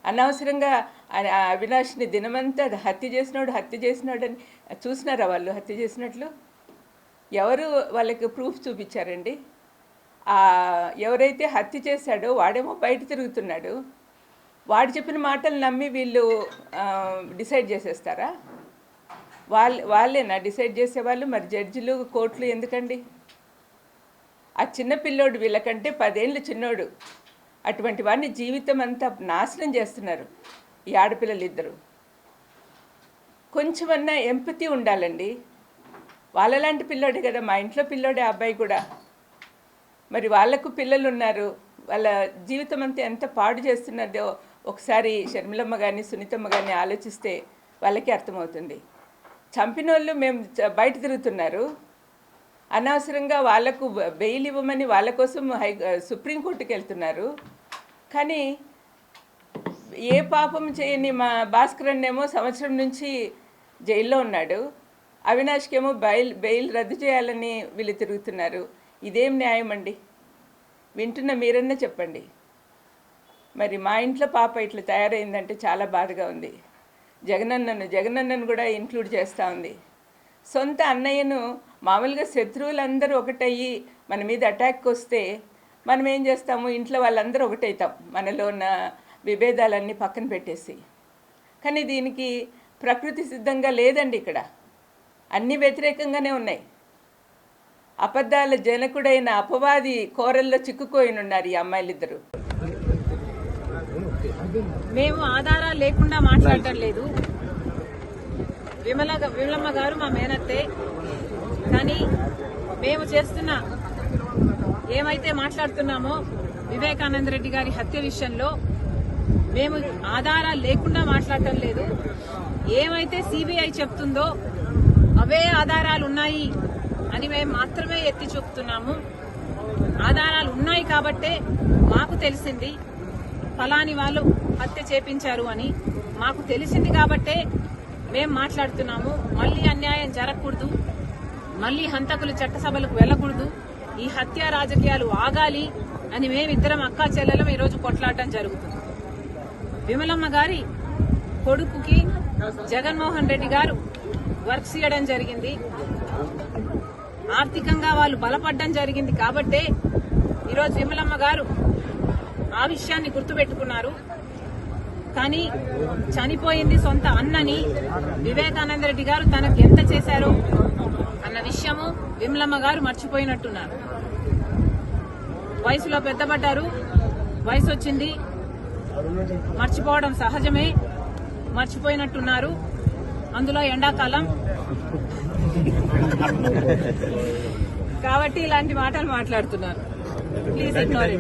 అనవసరంగా అవినాష్ని దినమంతా హత్య చేసినాడు అని చూసినారా వాళ్ళు హత్య చేసినట్లు? ఎవరు వాళ్ళకి ప్రూఫ్ చూపించారండి? ఎవరైతే హత్య చేశాడో వాడేమో బయట తిరుగుతున్నాడు. వాడు చెప్పిన మాటలు నమ్మి వీళ్ళు డిసైడ్ చేసేస్తారా? వాళ్ళేనా డిసైడ్ చేసేవాళ్ళు? మరి జడ్జిలు, కోర్టులు ఎందుకండి? ఆ చిన్న పిల్లోడు వీళ్ళకంటే 10 ఏళ్ళు చిన్నోడు. అటువంటి వాడిని జీవితం అంతా నాశనం చేస్తున్నారు ఈ ఆడపిల్లలు ఇద్దరు. కొంచెమన్నా ఎంపతి ఉండాలండి. వాళ్ళలాంటి పిల్లోడే కదా, మా ఇంట్లో పిల్లోడే అబ్బాయి కూడా. మరి వాళ్లకు పిల్లలు ఉన్నారు, వాళ్ళ జీవితం అంతా ఎంత పాడు చేస్తున్నదో ఒకసారి షర్మిలమ్మ కానీ సునీతమ్మ కానీ ఆలోచిస్తే వాళ్ళకి అర్థమవుతుంది. చంపిన వాళ్ళు మేము బయట తిరుగుతున్నారు, అనవసరంగా వాళ్లకు బెయిల్ ఇవ్వమని వాళ్ళ కోసం సుప్రీంకోర్టుకి వెళ్తున్నారు. కానీ ఏ పాపం చేయని మా భాస్కరన్ ఏమో సంవత్సరం నుంచి జైల్లో ఉన్నాడు, అవినాష్కేమో బెయిల్ రద్దు చేయాలని వీళ్ళు తిరుగుతున్నారు. ఇదేం న్యాయం అండి? వింటున్న మీరన్నా చెప్పండి. మరి మా ఇంట్లో పాప ఇట్లా తయారైందంటే చాలా బాధగా ఉంది. జగనన్నను కూడా ఇంక్లూడ్ చేస్తూ ఉంది. సొంత అన్నయ్యను మామూలుగా శత్రువులందరూ ఒకటయ్యి మన మీద అటాక్ వస్తే మనం ఏం చేస్తాము? ఇంట్లో వాళ్ళందరూ ఒకటవుతాం, మనలో ఉన్న విభేదాలన్నీ పక్కన పెట్టేసి. కానీ దీనికి ప్రకృతి సిద్ధంగా లేదండి. ఇక్కడ అన్నీ వ్యతిరేకంగానే ఉన్నాయి. అబద్ధాల జనకుడైన అపవాది కోరల్లో చిక్కుకోయినున్నారు ఈ అమ్మాయిలిద్దరూ. మేము ఆధారాలు లేకుండా మాట్లాడటం లేదు. విమలమ్మ గారు మా మేనత్తే. కానీ మేము చేస్తున్న ఏమైతే మాట్లాడుతున్నామో వివేకానంద రెడ్డి గారి హత్య విషయంలో మేము ఆధారాలు లేకుండా మాట్లాడటం లేదు. ఏమైతే సిబిఐ చెప్తుందో అవే ఆధారాలు ఉన్నాయి అని మేము మాత్రమే ఎత్తి చూపుతున్నాము. ఆధారాలు ఉన్నాయి కాబట్టే మాకు తెలిసింది ఫలాని వాళ్ళు హత్య చేపించారు అని మాకు తెలిసింది కాబట్టే మేము మాట్లాడుతున్నాము. మళ్ళీ అన్యాయం జరగకూడదు, మళ్ళీ హంతకులు చట్టసభలకు వెళ్లకూడదు, ఈ హత్య రాజకీయాలు ఆగాలి అని మేమిద్దరం అక్కా చెల్లెలం ఈరోజు కొట్లాడటం జరుగుతుంది. విమలమ్మ గారి కొడుకుకి జగన్మోహన్ రెడ్డి గారు వర్క్స్ ఇవ్వడం జరిగింది, ఆర్థికంగా వాళ్ళు బలపడడం జరిగింది కాబట్టే ఈరోజు విమలమ్మ గారు ఆ విషయాన్ని గుర్తుపెట్టుకున్నారు. కానీ చనిపోయింది సొంత అన్నని వివేకానంద రెడ్డి గారు తనకు ఎంత చేశారో అన్న విషయము విమలమ్మ గారు మర్చిపోయినట్టున్నారు. వయసులో పెద్దపడ్డారు, వయసు వచ్చింది, మర్చిపోవడం సహజమే, మర్చిపోయినట్టున్నారు. అందులో ఎండాకాలం కాబట్టి ఇలాంటి మాటలు మాట్లాడుతున్నారు. Please ignore it.